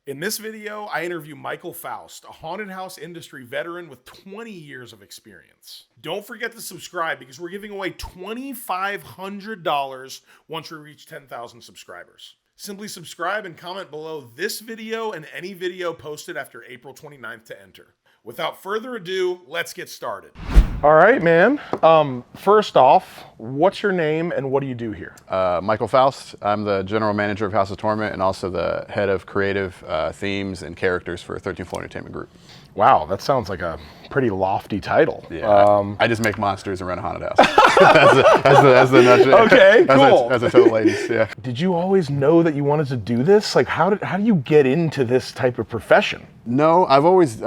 In this video, I interview Michael Faust, a haunted house industry veteran with 20 years of experience. Don't forget to subscribe because we're giving away $2,500 once we reach 10,000 subscribers. Simply subscribe and comment below this video and any video posted after April 29th to enter. Without further ado, let's get started. All right, man. First off, what's your name and what do you do here? Michael Faust. I'm the general manager of House of Torment and also the head of creative themes and characters for 13th Floor Entertainment Group. Wow, that sounds like a pretty lofty title. Yeah, I just make monsters and run a haunted house. As the nutshell. Okay, cool. As I tell the ladies, yeah. Did you always know that you wanted to do this? Like, how do you get into this type of profession? No, I've always,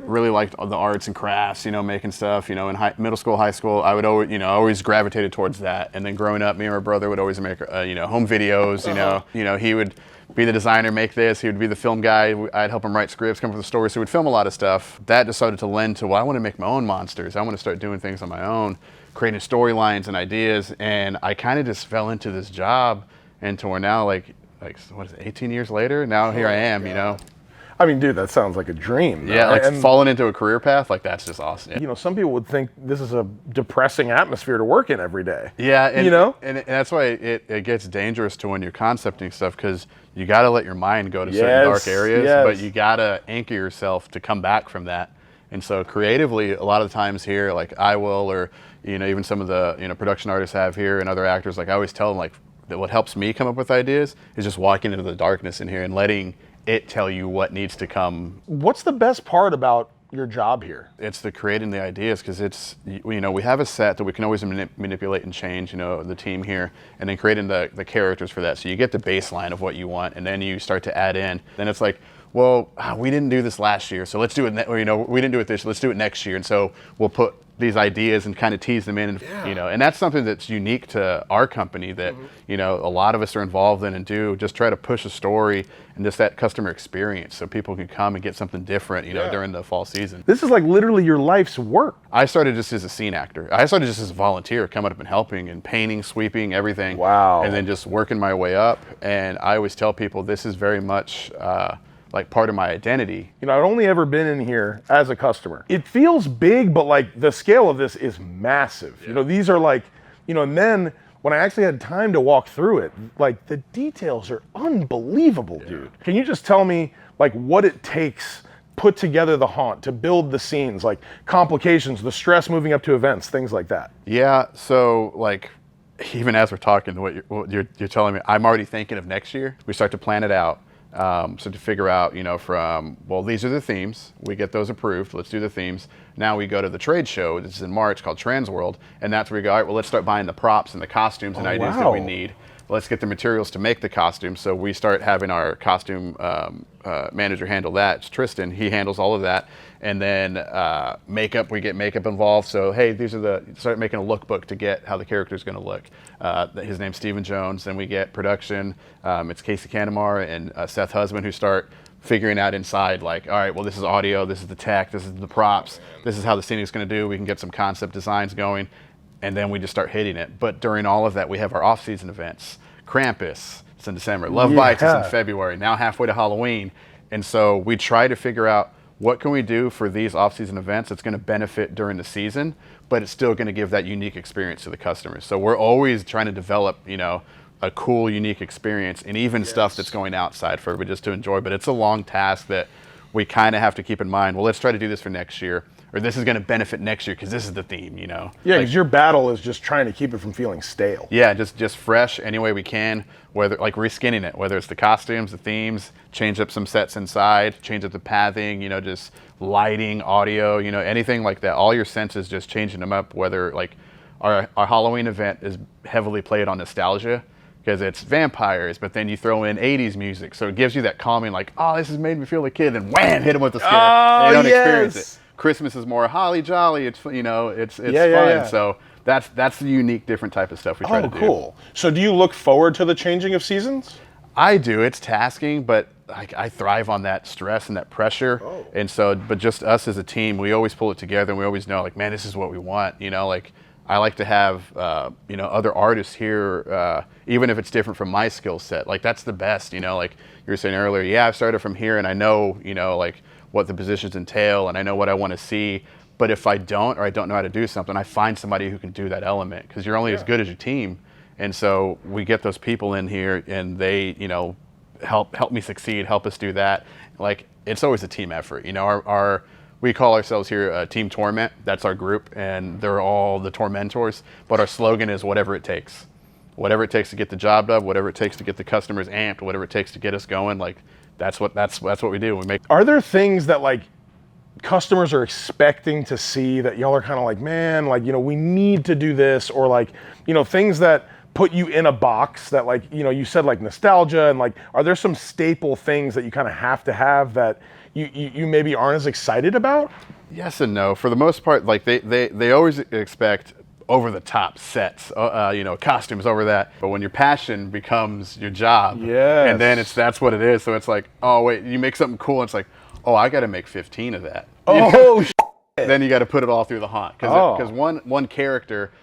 really liked the arts and crafts, making stuff, in middle school, high school. I would always, always gravitated towards that. And then growing up, me and my brother would always make, home videos, he would be the designer, make this, he would be the film guy. I'd help him write scripts, come up with the stories. So we'd film a lot of stuff. That decided to lend to, well, I want to make my own monsters. I want to start doing things on my own, creating storylines and ideas. And I kind of just fell into this job until we're now like, what is it, 18 years later? Now here I am, I mean, dude, that sounds like a dream. Yeah, falling into a career path, that's just awesome. Some people would think this is a depressing atmosphere to work in every day. Yeah, and that's why it gets dangerous to when you're concepting stuff, because you got to let your mind go to certain dark areas, but you got to anchor yourself to come back from that. And so creatively, a lot of the times here, like I will, or even some of the production artists have here and other actors, I always tell them that what helps me come up with ideas is just walking into the darkness in here and letting it tell you what needs to come. What's the best part about your job here? It's the creating the ideas, because it's, we have a set that we can always manipulate and change, the team here, and then creating the characters for that. So you get the baseline of what you want, and then you start to add in. Then it's like, well, we didn't do this last year, so let's do it, we didn't do it this year, let's do it next year. And so we'll put these ideas and kind of tease them in, and that's something that's unique to our company that, a lot of us are involved in and do, just try to push a story and just that customer experience so people can come and get something different, during the fall season. This is like literally your life's work. I started just as a scene actor. I started just as a volunteer, coming up and helping and painting, sweeping, everything. Wow. And then just working my way up. And I always tell people this is very much part of my identity. I've only ever been in here as a customer. It feels big, but the scale of this is massive. Yeah. These are and then when I actually had time to walk through it, the details are unbelievable, dude. Can you just tell me what it takes, put together the haunt, to build the scenes, complications, the stress moving up to events, things like that? Yeah, so even as we're talking, what you're telling me, I'm already thinking of next year. We start to plan it out. So to figure out, these are the themes, we get those approved, let's do the themes. Now we go to the trade show, this is in March, called Transworld, and that's where we go, all right, well, let's start buying the props and the costumes and ideas that we need. Let's get the materials to make the costumes. So we start having our costume manager handle that. It's Tristan, he handles all of that. And then makeup, we get makeup involved. So, hey, start making a lookbook to get how the character's gonna look. His name's Stephen Jones. Then we get production. It's Casey Canamar and Seth Husband who start figuring out inside, all right, well, this is audio, this is the tech, this is the props, this is how the scene is gonna do. We can get some concept designs going, and then we just start hitting it. But during all of that, we have our off-season events. Krampus, it's in December. Love Bites is in February, now halfway to Halloween. And so we try to figure out what can we do for these off-season events that's gonna benefit during the season, but it's still gonna give that unique experience to the customers. So we're always trying to develop, a cool, unique experience, and even stuff that's going outside for everybody just to enjoy. But it's a long task that we kind of have to keep in mind. Well, let's try to do this for next year, or this is going to benefit next year because this is the theme, Yeah, because your battle is just trying to keep it from feeling stale. Yeah, just fresh any way we can, whether reskinning it, whether it's the costumes, the themes, change up some sets inside, change up the pathing, just lighting, audio, anything like that. All your senses, just changing them up, whether our Halloween event is heavily played on nostalgia, because it's vampires, but then you throw in 80s music. So it gives you that calming, oh, this has made me feel a kid, and wham, hit them with the scare. Oh, they don't experience it. Christmas is more holly jolly. It's fun. Yeah. So that's the unique, different type of stuff we try to do. Oh, cool. So do you look forward to the changing of seasons? I do. It's tasking, but I thrive on that stress and that pressure. And so, but just us as a team, we always pull it together, and we always know, man, this is what we want. I like to have other artists here, even if it's different from my skill set. Like that's the best, like you were saying earlier. Yeah, I've started from here, and I know like what the positions entail, and I know what I want to see. But if I don't, or I don't know how to do something, I find somebody who can do that element, because you're only as good as your team. And so we get those people in here, and they help me succeed, help us do that. Like it's always a team effort. We call ourselves here Team Torment. That's our group, and they're all the Tormentors. But our slogan is whatever it takes. Whatever it takes to get the job done, whatever it takes to get the customers amped, whatever it takes to get us going. Like that's what we do. We make. Are there things that like customers are expecting to see that y'all are kind of like, man, like, we need to do this, or like, things that put you in a box that, like, you said like nostalgia, and like, are there some staple things that you kind of have to have that you maybe aren't as excited about? Yes and no. For the most part, like they always expect over the top sets, costumes over that. But when your passion becomes your job, and then that's what it is. So it's like, oh wait, you make something cool, and it's like, oh, I got to make 15 of that. Oh, then you got to put it all through the haunt, because one character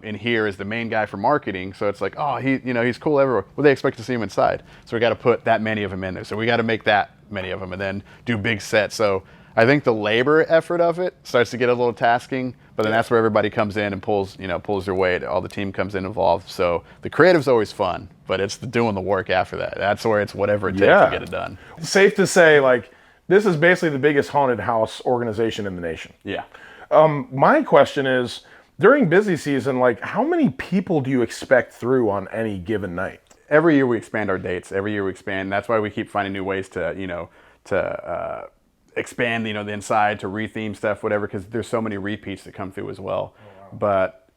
in here is the main guy for marketing. So it's like, oh, he's cool everywhere. Well, they expect to see him inside, so we got to put that many of them in there. So we got to make that many of them, and then do big sets. So I think the labor effort of it starts to get a little tasking, but then that's where everybody comes in and pulls their weight. All the team comes in involved. So the creative's always fun, but it's doing the work after that. That's where it's whatever it takes to get it done. Safe to say, like, this is basically the biggest haunted house organization in the nation. Yeah. My question is, during busy season, like, how many people do you expect through on any given night? Every year we expand our dates. Every year we expand. That's why we keep finding new ways to expand, the inside, to retheme stuff, whatever, because there's so many repeats that come through as well. Oh, wow. But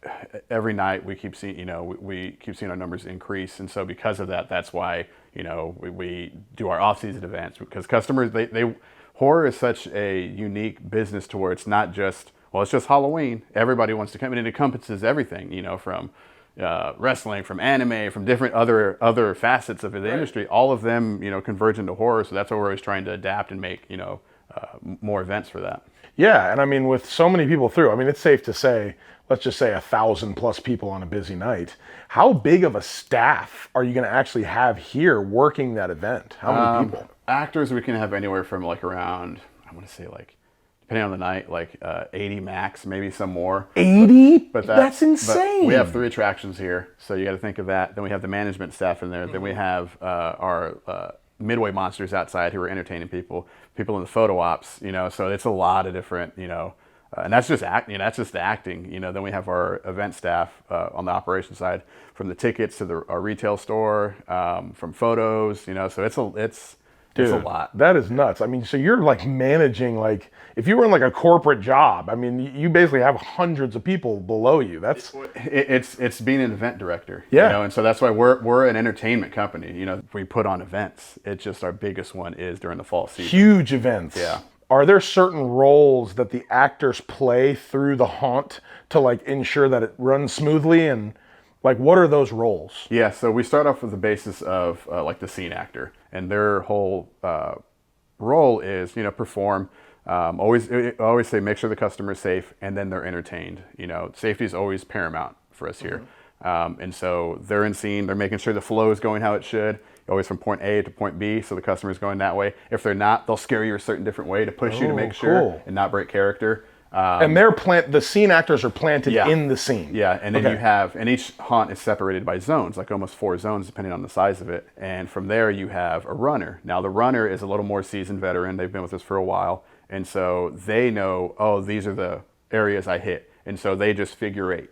every night we keep seeing, we keep seeing our numbers increase, and so because of that, that's why we do our off-season events, because customers, they horror is such a unique business to where it's not just, well, it's just Halloween. Everybody wants to come in. It encompasses everything, from wrestling, from anime, from different other facets of the industry. All of them, converge into horror. So that's why we're always trying to adapt and make, more events for that. Yeah, and I mean, with so many people through, I mean, it's safe to say, let's just say 1,000+ people on a busy night. How big of a staff are you going to actually have here working that event? How many people? Actors, we can have anywhere from like around, I want to say like, depending on the night, like 80 max, maybe some more. 80? But that's insane. But we have 3 attractions here, so you got to think of that. Then we have the management staff in there. Mm-hmm. Then we have our midway monsters outside who are entertaining people in the photo ops. So it's a lot of different, and that's just that's just the acting. Then we have our event staff on the operations side, from the tickets to our retail store, from photos. So it's a lot. That is nuts. I mean, so you're like managing, like, if you were in like a corporate job, I mean, you basically have hundreds of people below you. It's being an event director. Yeah. And so that's why we're an entertainment company. We put on events. It's just our biggest one is during the fall season. Huge events. Yeah. Are there certain roles that the actors play through the haunt to like ensure that it runs smoothly, and like, what are those roles? Yeah, so we start off with the basis of like the scene actor, and their whole role is, perform. Always say, make sure the customer is safe, and then they're entertained. Safety is always paramount for us here. And so they're in scene, they're making sure the flow is going how it should, always from point A to point B, so the customer is going that way. If they're not, they'll scare you a certain different way to push you to make sure and not break character. And the scene actors are planted in the scene. Yeah, and then you have, and each haunt is separated by zones, like almost 4 zones depending on the size of it. And from there you have a runner. Now the runner is a little more seasoned veteran. They've been with us for a while. And so they know, oh, these are the areas I hit. And so they just figure 8,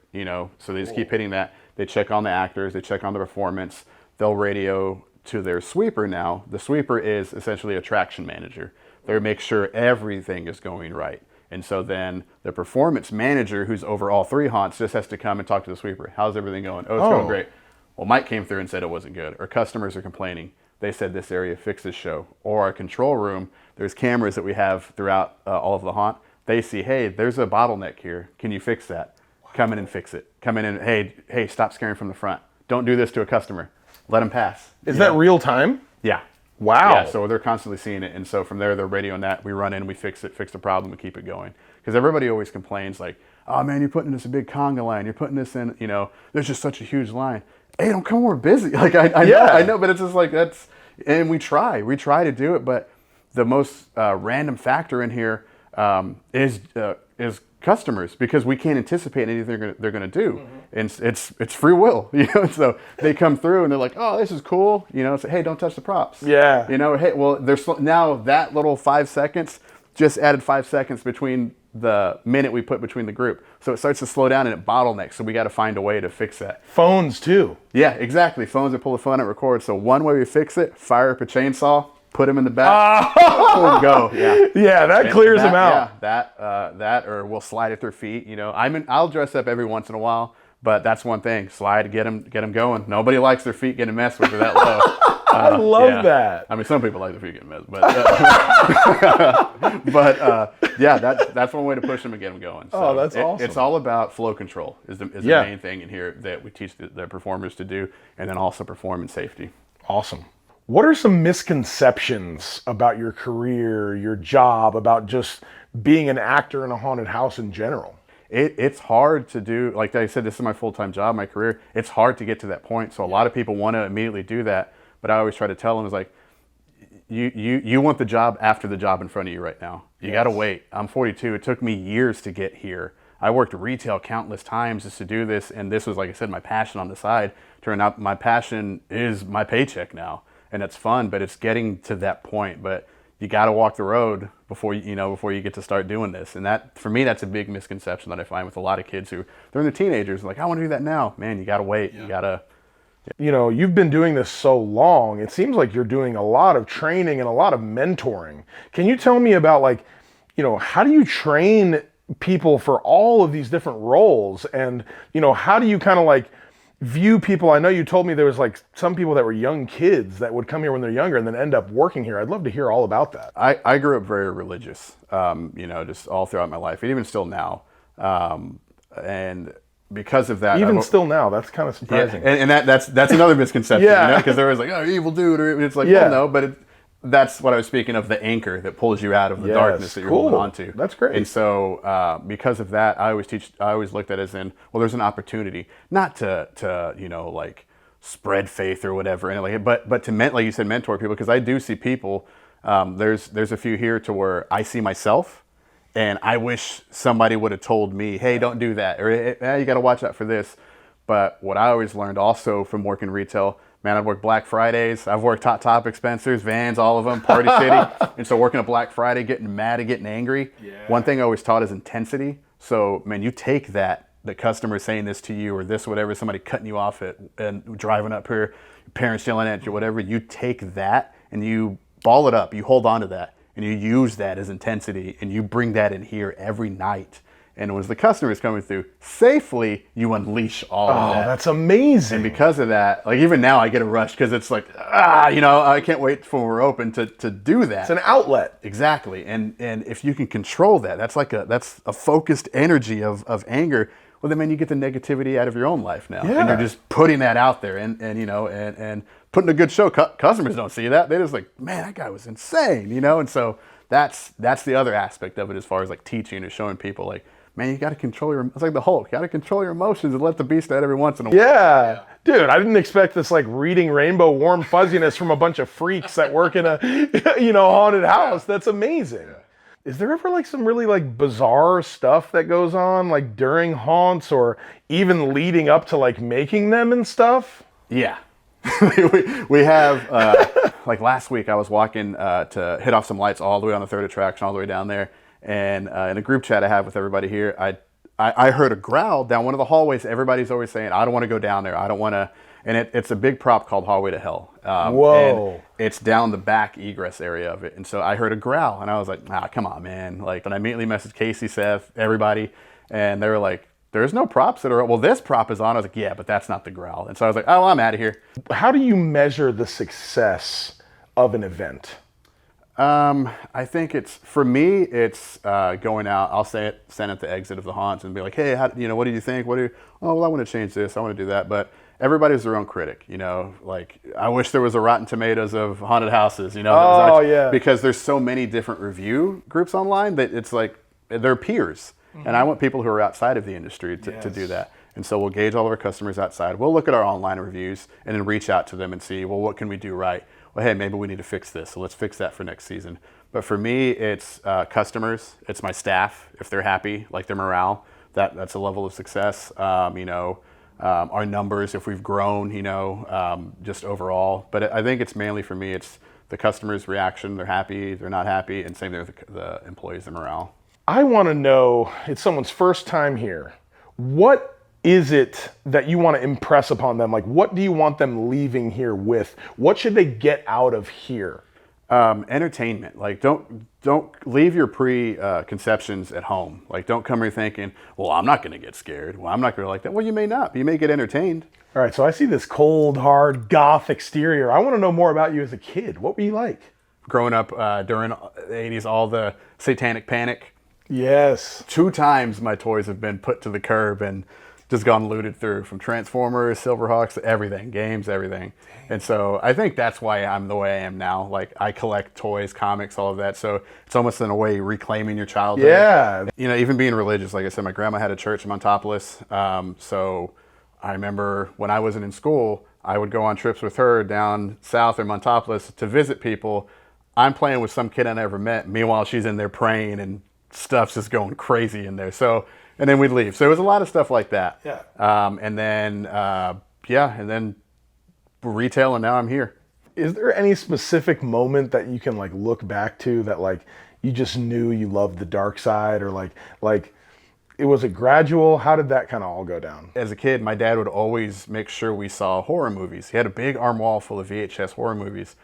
so they just keep hitting that. They check on the actors, they check on the performance. They'll radio to their sweeper now. The sweeper is essentially a attraction manager. They make sure everything is going right. And so then the performance manager, who's over all 3 haunts, just has to come and talk to the sweeper. How's everything going? Oh, it's going great. Well, Mike came through and said it wasn't good. Or customers are complaining. They said this area fixed this show. Or our control room, there's cameras that we have throughout all of the haunt. They see, hey, there's a bottleneck here. Can you fix that? Wow. Come in and fix it. Come in and, hey, stop scaring from the front. Don't do this to a customer. Let them pass. Is that real time? Yeah. Wow. Yeah, so they're constantly seeing it. And so from there, they're radioing that. We run in, we fix it, fix the problem, and keep it going. Because everybody always complains like, oh man, you're putting this a big conga line. You're putting this in, you know, there's just such a huge line. Hey, don't come, we're busy. Like, I know, but it's just like, and we try to do it. But the most random factor in here is customers, because we can't anticipate anything they're going to do. And it's free will, you know. So they come through and they're like, oh, this is cool, you know. So hey, don't touch the props. Yeah. You know, hey, well, there's now that little 5 seconds just added 5 seconds between the minute we put between the group. So it starts to slow down and it bottlenecks. So we got to find a way to fix that. Phones too. Yeah, exactly. Phones that pull the phone out, record. So one way we fix it: fire up a chainsaw, put them in the back, go. Yeah, yeah, that clears them out. Yeah, that, or we'll slide at their feet. You know, I'll dress up every once in a while, but that's one thing: slide, get them going. Nobody likes their feet getting messed with that low. I love that. I mean, some people like their feet getting messed, but yeah, that's one way to push them and get them going. So that's awesome. It's all about flow control is the main thing in here that we teach the performers to do, and then also performance safety. Awesome. What are some misconceptions about your career, your job, about just being an actor in a haunted house in general? It's hard to do. Like I said, this is my full-time job, my career. It's hard to get to that point. So a lot of people want to immediately do that. But I always try to tell them, is like, you want the job after the job in front of you right now. You got to wait. I'm 42. It took me years to get here. I worked retail countless times just to do this. And this was, like I said, my passion on the side. Turned out my passion is my paycheck now. And it's fun, but it's getting to that point. But you got to walk the road before you get to start doing this. And that, for me, that's a big misconception that I find with a lot of kids who, they're in their teenagers, like, I want to do that now. Man, you got to wait. You got to. You know, you've been doing this so long, it seems like you're doing a lot of training and a lot of mentoring. Can you tell me about, like, you know, how do you train people for all of these different roles? And, you know, how do you kind of like view people? I know you told me there was like some people that were young kids that would come here when they're younger and then end up working here. I'd love to hear all about that. I grew up very religious, you know, just all throughout my life, and even still now. And because of that, even still now, that's kind of surprising. Yeah, and that's another misconception, you know, because they're always like, oh, evil dude, or it's like, well, no, but that's what I was speaking of, the anchor that pulls you out of the darkness that you're holding on to. That's great. And so because of that, I always looked at it as in, well, there's an opportunity, not to you know, like spread faith or whatever, and like, but to like you said, mentor people, because I do see people. There's a few here to where I see myself. And I wish somebody would have told me, hey, don't do that. Or you got to watch out for this. But what I always learned also from working retail, man, I've worked Black Fridays. I've worked Hot Topic, Spencer's, Vans, all of them, Party City. And so working a Black Friday, getting mad and getting angry. Yeah. One thing I always taught is intensity. So, man, you take that, the customer saying this to you or this, whatever, somebody cutting you off and driving up here, your parents yelling at you, whatever. You take that and you ball it up. You hold on to that. And you use that as intensity, and you bring that in here every night. And when the customer is coming through safely, you unleash all of that. Oh, that's amazing. And because of that, like even now I get a rush because it's like, you know, I can't wait for we're open to do that. It's an outlet. Exactly. And if you can control that, that's a focused energy of anger. Well, then, man, you get the negativity out of your own life now. Yeah. And you're just putting that out there and you know, and putting a good show. Customers don't see that. They just like, man, that guy was insane, you know? And so that's the other aspect of it as far as like teaching or showing people like, man, you got to control it's like the Hulk. You got to control your emotions and let the beast out every once in a while. Yeah. Dude, I didn't expect this like reading rainbow warm fuzziness from a bunch of freaks that work in a, you know, haunted house. That's amazing. Yeah. Is there ever like some really like bizarre stuff that goes on like during haunts or even leading up to like making them and stuff? Yeah. we have, like last week I was walking to hit off some lights all the way on the third attraction, all the way down there. And in a group chat I have with everybody here, I heard a growl down one of the hallways. Everybody's always saying, I don't want to go down there. I don't want to. And it's a big prop called Hallway to Hell. Whoa. And it's down the back egress area of it. And so I heard a growl and I was like, come on, man. Like, and I immediately messaged Casey, Seth, everybody. And they were like, there's no props that are, well, this prop is on. I was like, yeah, but that's not the growl. And so I was like, oh, well, I'm out of here. How do you measure the success of an event? I think for me, it's going out. I'll say it, stand at the exit of the haunts and be like, hey, what do you think? Oh, well, I want to change this. I want to do that. But everybody's their own critic, you know, like I wish there was a Rotten Tomatoes of haunted houses, you know, Oh, yeah. because there's so many different review groups online that it's like they're peers. And I want people who are outside of the industry to do that. And so we'll gauge all of our customers outside. We'll look at our online reviews and then reach out to them and see, well, what can we do right? Well, hey, maybe we need to fix this. So let's fix that for next season. But for me, it's customers. It's my staff. If they're happy, like their morale, that's a level of success. You know, our numbers, if we've grown, you know, just overall. But I think it's mainly for me, it's the customer's reaction. They're happy, they're not happy, and same thing with the employees, the morale. I want to know, it's someone's first time here. What is it that you want to impress upon them? Like, what do you want them leaving here with? What should they get out of here? Entertainment. Like, don't leave your preconceptions at home. Like, don't come here thinking, well, I'm not going to get scared. Well, I'm not going to like that. Well, you may not. You may get entertained. All right, so I see this cold, hard, goth exterior. I want to know more about you as a kid. What were you like? Growing up during the 80s, all the satanic panic. Yes. 2 times my toys have been put to the curb and just gone looted through, from Transformers, Silverhawks, everything, games, everything. And so I think that's why I'm the way I am now. Like, I collect toys, comics, all of that. So it's almost in a way reclaiming your childhood. Yeah. You know, even being religious, like I said, my grandma had a church in Montopolis. So I remember when I wasn't in school, I would go on trips with her down south in Montopolis to visit people. I'm playing with some kid I never met. Meanwhile, she's in there praying and stuff's just going crazy in there. So, and then we'd leave. So it was a lot of stuff like that. Yeah. And then retail, and now I'm here. Is there any specific moment that you can like look back to that like you just knew you loved the dark side, or like it was gradual? How did that kind of all go down? As a kid, my dad would always make sure we saw horror movies. He had a big armoire full of VHS horror movies.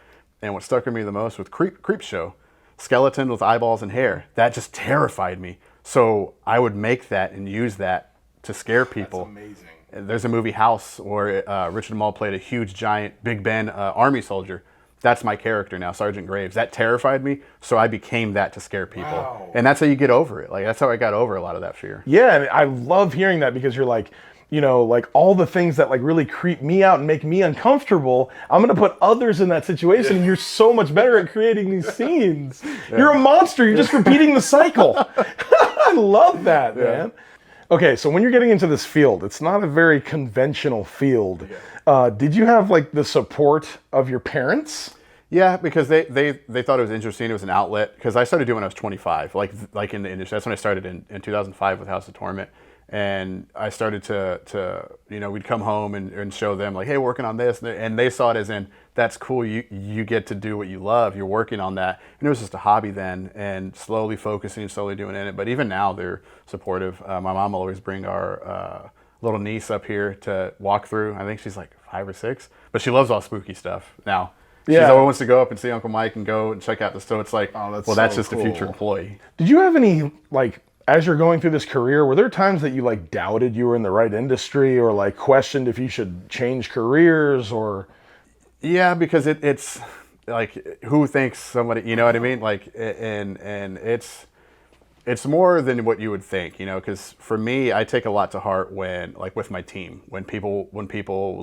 And what stuck with me the most was Creep Show. Skeleton with eyeballs and hair. That just terrified me. So I would make that and use that to scare people. That's amazing. There's a movie, House, where Richard Mall played a huge, giant, Big Ben army soldier. That's my character now, Sergeant Graves. That terrified me, so I became that to scare people. Wow. And that's how you get over it. Like, that's how I got over a lot of that fear. Yeah, and I love hearing that, because you're like, you know, like all the things that like really creep me out and make me uncomfortable, I'm gonna put others in that situation, and you're so much better at creating these scenes. Yeah. You're a monster. You're just repeating the cycle. I love that, man. Okay, so when you're getting into this field, it's not a very conventional field. Did you have like the support of your parents? Yeah, because they thought it was interesting. It was an outlet, because I started doing it when I was 25, like in the industry. That's when I started in 2005 with House of Torment. And I started to you know, we'd come home and show them like, hey, working on this. And they saw it as in, that's cool. You get to do what you love. You're working on that. And it was just a hobby then, and slowly focusing, slowly doing it. But even now they're supportive. My mom will always bring our little niece up here to walk through. I think she's like 5 or 6, but she loves all spooky stuff now. She always wants to go up and see Uncle Mike and go and check out the store. It's like, that's just a future employee. Did you have any, like, as you're going through this career, were there times that you like doubted you were in the right industry, or like questioned if you should change careers, or? Yeah, because it's like, who thinks somebody, you know what I mean? Like, and it's more than what you would think, you know, because for me, I take a lot to heart when, like with my team, when people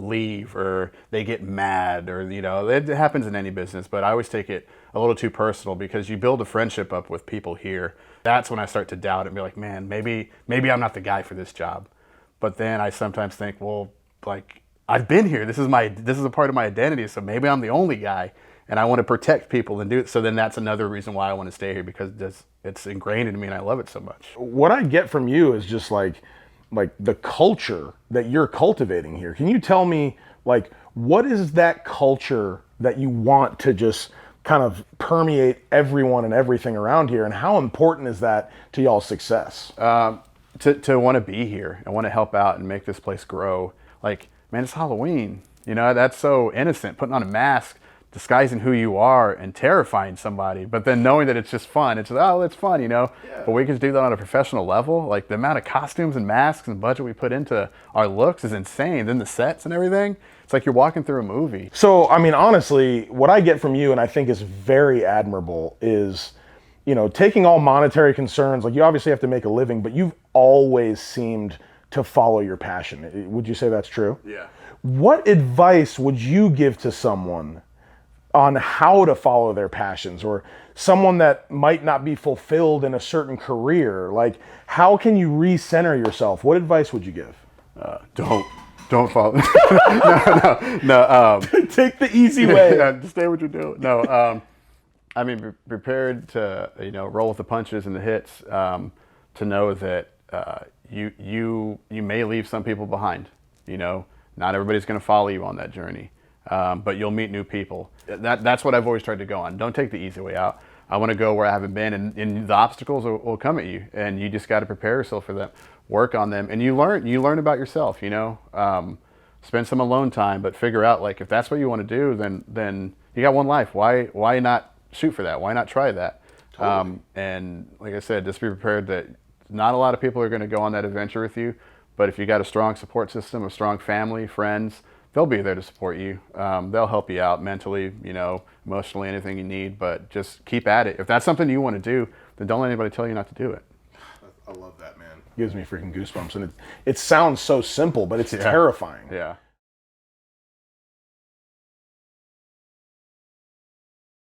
leave or they get mad, or, you know, it happens in any business, but I always take it a little too personal, because you build a friendship up with people here. That's when I start to doubt it and be like, man, maybe I'm not the guy for this job. But then I sometimes think, well, like, I've been here. This is a part of my identity, so maybe I'm the only guy, and I want to protect people and do it. So then that's another reason why I want to stay here, because it's ingrained in me and I love it so much. What I get from you is just like the culture that you're cultivating here. Can you tell me, like, what is that culture that you want to just kind of permeate everyone and everything around here, and how important is that to y'all's success? To want to be here and want to help out and make this place grow. Like, man, it's Halloween. You know, that's so innocent, putting on a mask, disguising who you are and terrifying somebody, but then knowing that it's just fun. It's just, oh, it's fun, you know? Yeah. But we can do that on a professional level. Like, the amount of costumes and masks and budget we put into our looks is insane. Then the sets and everything, it's like you're walking through a movie. So, I mean, honestly, what I get from you, and I think is very admirable, is, you know, taking all monetary concerns, like, you obviously have to make a living, but you've always seemed to follow your passion. Would you say that's true? Yeah. What advice would you give to someone on how to follow their passions, or someone that might not be fulfilled in a certain career? Like, how can you recenter yourself? What advice would you give? Don't follow. no. Take the easy way. Just stay what you're doing. No, I mean, be prepared to roll with the punches and the hits. To know that you may leave some people behind. Not everybody's going to follow you on that journey. But you'll meet new people. That's what I've always tried to go on. Don't take the easy way out. I want to go where I haven't been, and the obstacles will come at you, and you just got to prepare yourself for them, work on them, and you learn about yourself. Spend some alone time, but figure out, like, if that's what you want to do, then you got one life. Why not shoot for that? Why not try that? Totally. And like I said, just be prepared that not a lot of people are going to go on that adventure with you, but if you got a strong support system, a strong family, friends, they'll be there to support you. They'll help you out mentally, emotionally, anything you need, but just keep at it. If that's something you want to do, then don't let anybody tell you not to do it. I love that, man. Gives me freaking goosebumps. And it sounds so simple, but it's terrifying. Yeah.